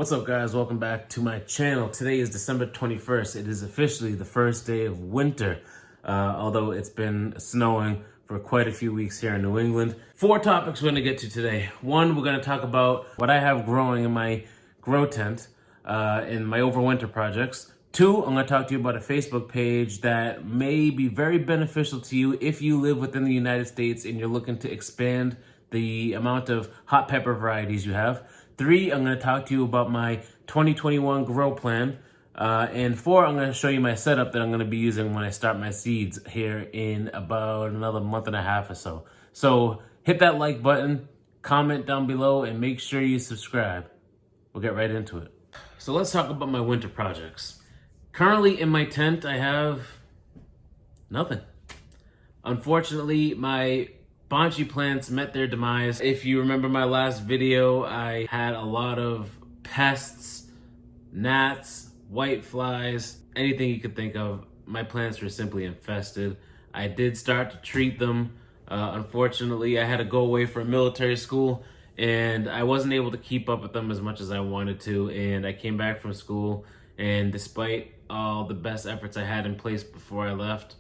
What's up, guys? Welcome back to my channel. Today is December 21st. It is officially the first day of winter, although it's been snowing for quite a few weeks here in New England. 4 topics we're going to get to today. 1, we're going to talk about what I have growing in my grow tent in my overwinter projects. 2, I'm going to talk to you about a Facebook page that may be very beneficial to you if you live within the United States and you're looking to expand the amount of hot pepper varieties you have. 3, I'm going to talk to you about my 2021 grow plan. And 4, I'm going to show you my setup that I'm going to be using when I start my seeds here in about another month and a half or so. So hit that like button, comment down below, and make sure you subscribe. We'll get right into it. So let's talk about my winter projects. Currently in my tent, I have nothing. Unfortunately, my bonsai plants met their demise. If you remember my last video, I had a lot of pests, gnats, white flies, anything you could think of. My plants were simply infested. I did start to treat them. Unfortunately, I had to go away for a military school and I wasn't able to keep up with them as much as I wanted to. And I came back from school, and despite all the best efforts I had in place before I left,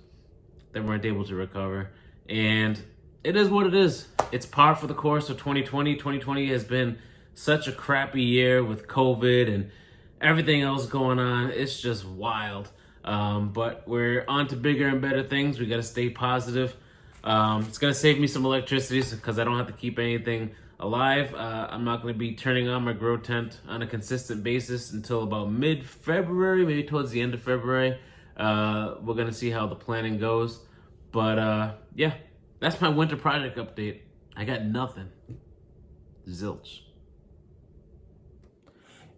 they weren't able to recover. And it is what it is. It's par for the course of 2020. 2020 has been such a crappy year with COVID and everything else going on. It's just wild. But we're on to bigger and better things. We got to stay positive. It's going to save me some electricity because I don't have to keep anything alive. I'm not going to be turning on my grow tent on a consistent basis until about mid-February, maybe towards the end of February. We're going to see how the planning goes. But yeah. That's my winter project update. I got nothing. Zilch.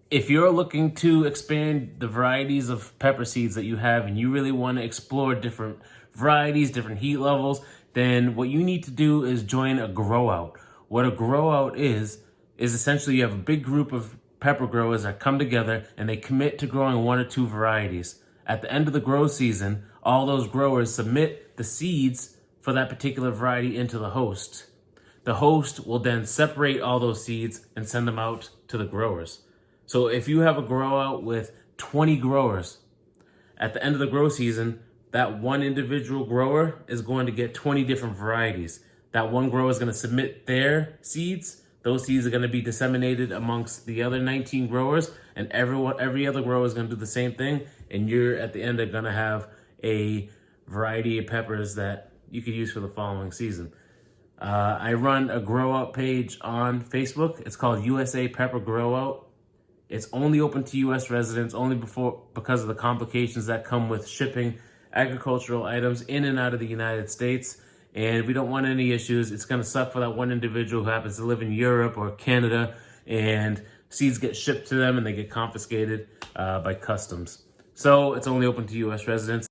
If you're looking to expand the varieties of pepper seeds that you have and you really want to explore different varieties, different heat levels, then what you need to do is join a grow out. What a grow out is essentially you have a big group of pepper growers that come together and they commit to growing 1 or 2 varieties. At the end of the grow season, all those growers submit the seeds for that particular variety into the host. The host will then separate all those seeds and send them out to the growers. So if you have a grow out with 20 growers, at the end of the grow season, that one individual grower is going to get 20 different varieties. That one grower is going to submit their seeds. Those seeds are going to be disseminated amongst the other 19 growers, and every other grower is going to do the same thing. And you're at the end are going to have a variety of peppers that you could use for the following season. I run a grow out page on Facebook. It's called USA Pepper Grow Out. It's only open to US residents, only because of the complications that come with shipping agricultural items in and out of the United States. And we don't want any issues. It's going to suck for that one individual who happens to live in Europe or Canada and seeds get shipped to them and they get confiscated by customs. So it's only open to US residents.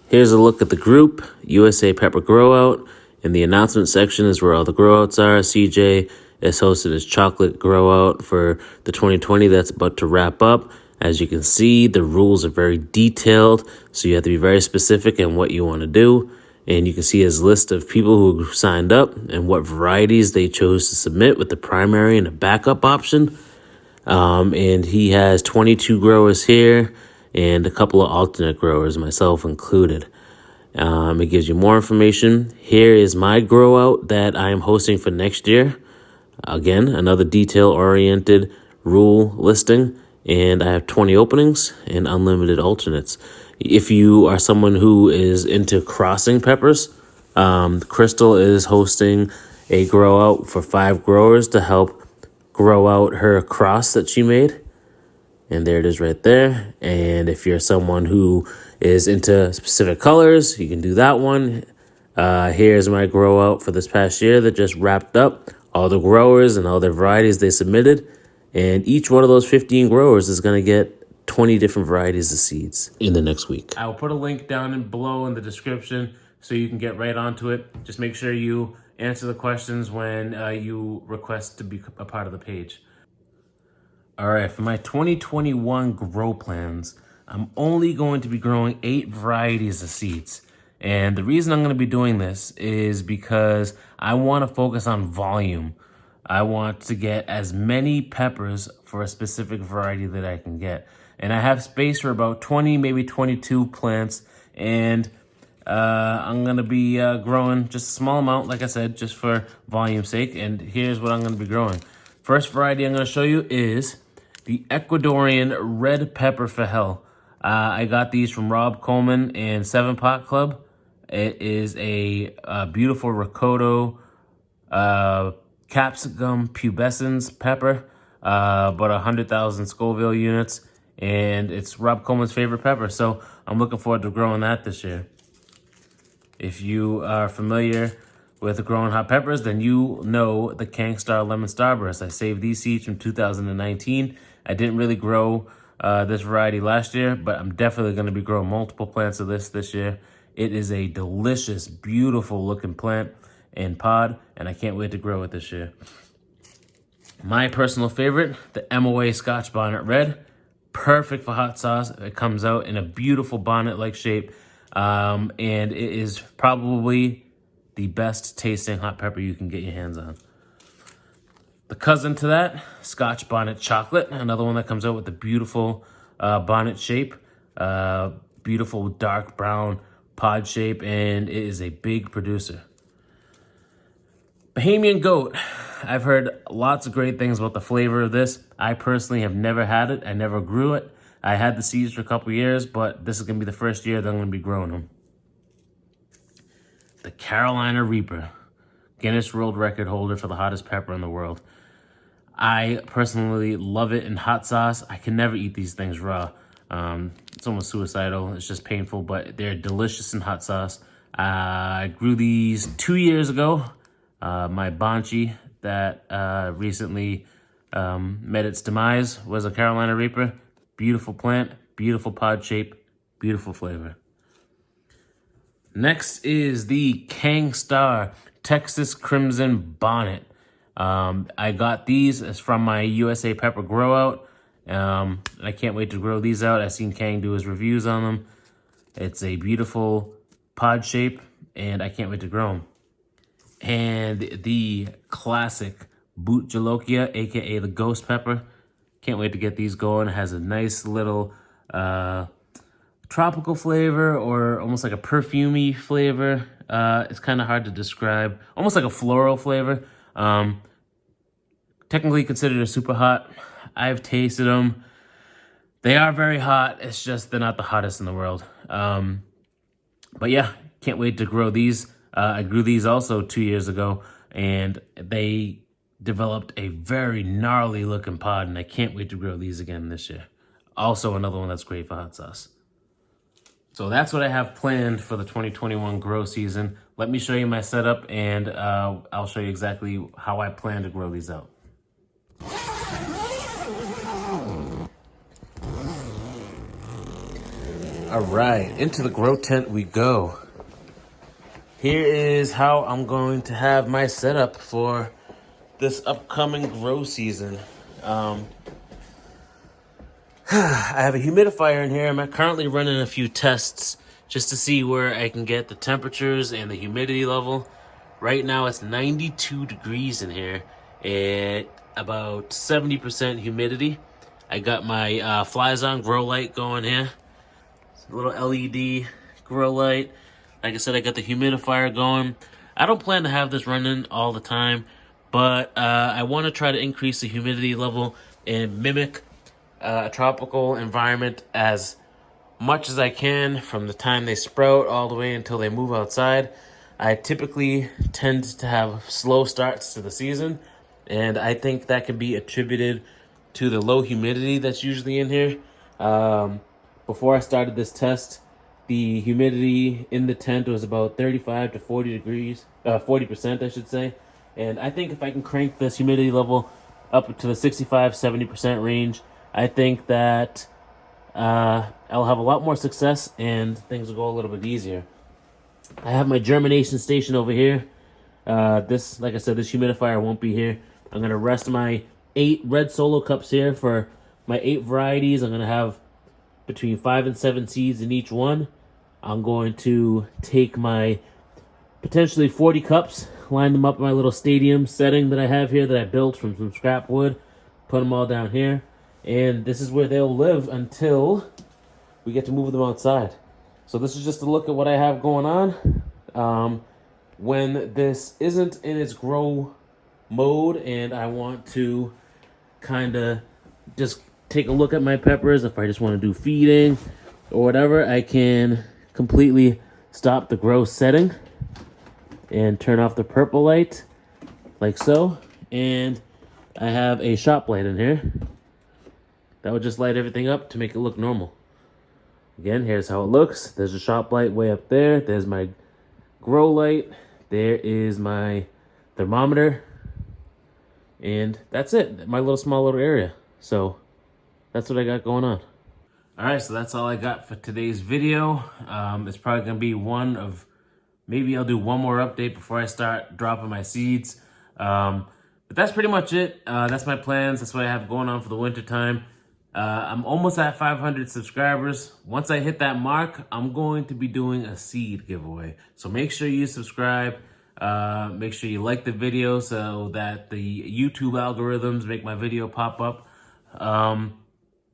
Here's a look at the group, USA Pepper Grow Out. In the announcement section is where all the grow outs are. CJ is hosted his chocolate grow out for the 2020 that's about to wrap up. As you can see, the rules are very detailed, so you have to be very specific in what you want to do. And you can see his list of people who signed up and what varieties they chose to submit with the primary and a backup option. And he has 22 growers here and a couple of alternate growers, myself included. It gives you more information. Here is my grow out that I am hosting for next year. Again, another detail-oriented rule listing, and I have 20 openings and unlimited alternates. If you are someone who is into crossing peppers, Crystal is hosting a grow out for 5 growers to help grow out her cross that she made. And there it is right there. And if you're someone who is into specific colors, you can do that one. Here's my grow out for this past year that just wrapped up. All the growers and all their varieties they submitted. And each one of those 15 growers is going to get 20 different varieties of seeds in the next week. I will put a link down below in the description so you can get right onto it. Just make sure you answer the questions when you request to be a part of the page. All right, for my 2021 grow plans, I'm only going to be growing 8 varieties of seeds. And the reason I'm going to be doing this is because I want to focus on volume. I want to get as many peppers for a specific variety that I can get. And I have space for about 20, maybe 22 plants. And I'm going to be growing just a small amount, like I said, just for volume's sake. And here's what I'm going to be growing. First variety I'm going to show you is the Ecuadorian Red Pepper for Hell. I got these from Rob Coleman and 7 Pot Club. It is a beautiful Ricotta capsicum pubescens pepper, about 100,000 Scoville units, and it's Rob Coleman's favorite pepper, so I'm looking forward to growing that this year. If you are familiar with growing hot peppers, then you know the Kangstar Lemon Starburst. I saved these seeds from 2019. I didn't really grow this variety last year, but I'm definitely going to be growing multiple plants of this year. It is a delicious, beautiful looking plant and pod, and I can't wait to grow it this year. My personal favorite, the MOA Scotch Bonnet Red. Perfect for hot sauce. It comes out in a beautiful bonnet-like shape, and it is probably the best tasting hot pepper you can get your hands on. The cousin to that, Scotch Bonnet Chocolate, another one that comes out with a beautiful bonnet shape, beautiful dark brown pod shape, and it is a big producer. Bahamian Goat. I've heard lots of great things about the flavor of this. I personally have never had it. I never grew it. I had the seeds for a couple years, but this is going to be the first year that I'm going to be growing them. The Carolina Reaper. Guinness World Record holder for the hottest pepper in the world. I personally love it in hot sauce. I can never eat these things raw. It's almost suicidal. It's just painful, but they're delicious in hot sauce. I grew these 2 years ago. My Banshee that recently met its demise was a Carolina Reaper. Beautiful plant, beautiful pod shape, beautiful flavor. Next is the Kangstar Texas Crimson Bonnet. I got these as from my USA Pepper Grow Out. I can't wait to grow these out. I've seen Kang do his reviews on them. It's a beautiful pod shape, and I can't wait to grow them. And the classic Boot Jalokia, aka the Ghost Pepper. Can't wait to get these going. It has a nice little tropical flavor, or almost like a perfumey flavor. It's kind of hard to describe. Almost like a floral flavor. Technically considered a super hot. I've tasted them. They are very hot. It's just they're not the hottest in the world. But yeah, can't wait to grow these. I grew these also 2 years ago, and they developed a very gnarly looking pod, and I can't wait to grow these again this year. Also another one that's great for hot sauce. So that's what I have planned for the 2021 grow season. Let me show you my setup, and I'll show you exactly how I plan to grow these out. All right, into the grow tent we go. Here is how I'm going to have my setup for this upcoming grow season. I have a humidifier in here. I'm currently running a few tests just to see where I can get the temperatures and the humidity level. Right now it's 92 degrees in here at about 70% humidity. I got my Flyzone grow light going here. It's a little LED grow light. Like I said, I got the humidifier going. I don't plan to have this running all the time, but I want to try to increase the humidity level and mimic a tropical environment as much as I can from the time they sprout all the way until they move outside. I typically tend to have slow starts to the season, and I think that can be attributed to the low humidity that's usually in here. Before I started this test, the humidity in the tent was about 35 to 40 degrees, 40% I should say. And I think if I can crank this humidity level up to the 65, 70% range, I think that I'll have a lot more success and things will go a little bit easier. I have my germination station over here. This, like I said, this humidifier won't be here. I'm going to rest my 8 red solo cups here for my 8 varieties. I'm going to have between 5 and 7 seeds in each one. I'm going to take my potentially 40 cups, line them up in my little stadium setting that I have here that I built from some scrap wood, put them all down here, and this is where they'll live until we get to move them outside. So this is just a look at what I have going on. When this isn't in its grow mode and I want to kind of just take a look at my peppers, if I just want to do feeding or whatever, I can completely stop the grow setting and turn off the purple light like so. And I have a shop light in here that would just light everything up to make it look normal. Again, here's how it looks. There's a shop light way up there. There's my grow light. There is my thermometer. And that's it. My small little area. So that's what I got going on. All right, so that's all I got for today's video. It's probably going to be one of, maybe I'll do one more update before I start dropping my seeds. But that's pretty much it. That's my plans. That's what I have going on for the winter time. I'm almost at 500 subscribers. Once I hit that mark, I'm going to be doing a seed giveaway. So make sure you subscribe. Make sure you like the video so that the YouTube algorithms make my video pop up.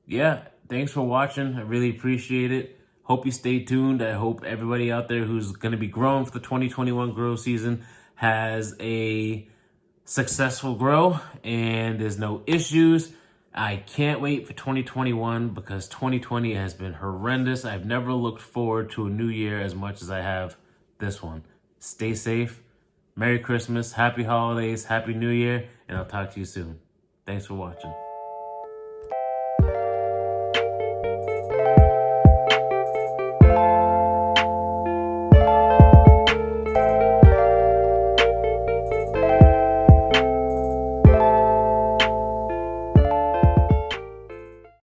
Yeah, thanks for watching. I really appreciate it. Hope you stay tuned. I hope everybody out there who's going to be growing for the 2021 grow season has a successful grow and there's no issues. I can't wait for 2021 because 2020 has been horrendous. I've never looked forward to a new year as much as I have this one. Stay safe. Merry Christmas, Happy Holidays, Happy New Year, and I'll talk to you soon. Thanks for watching.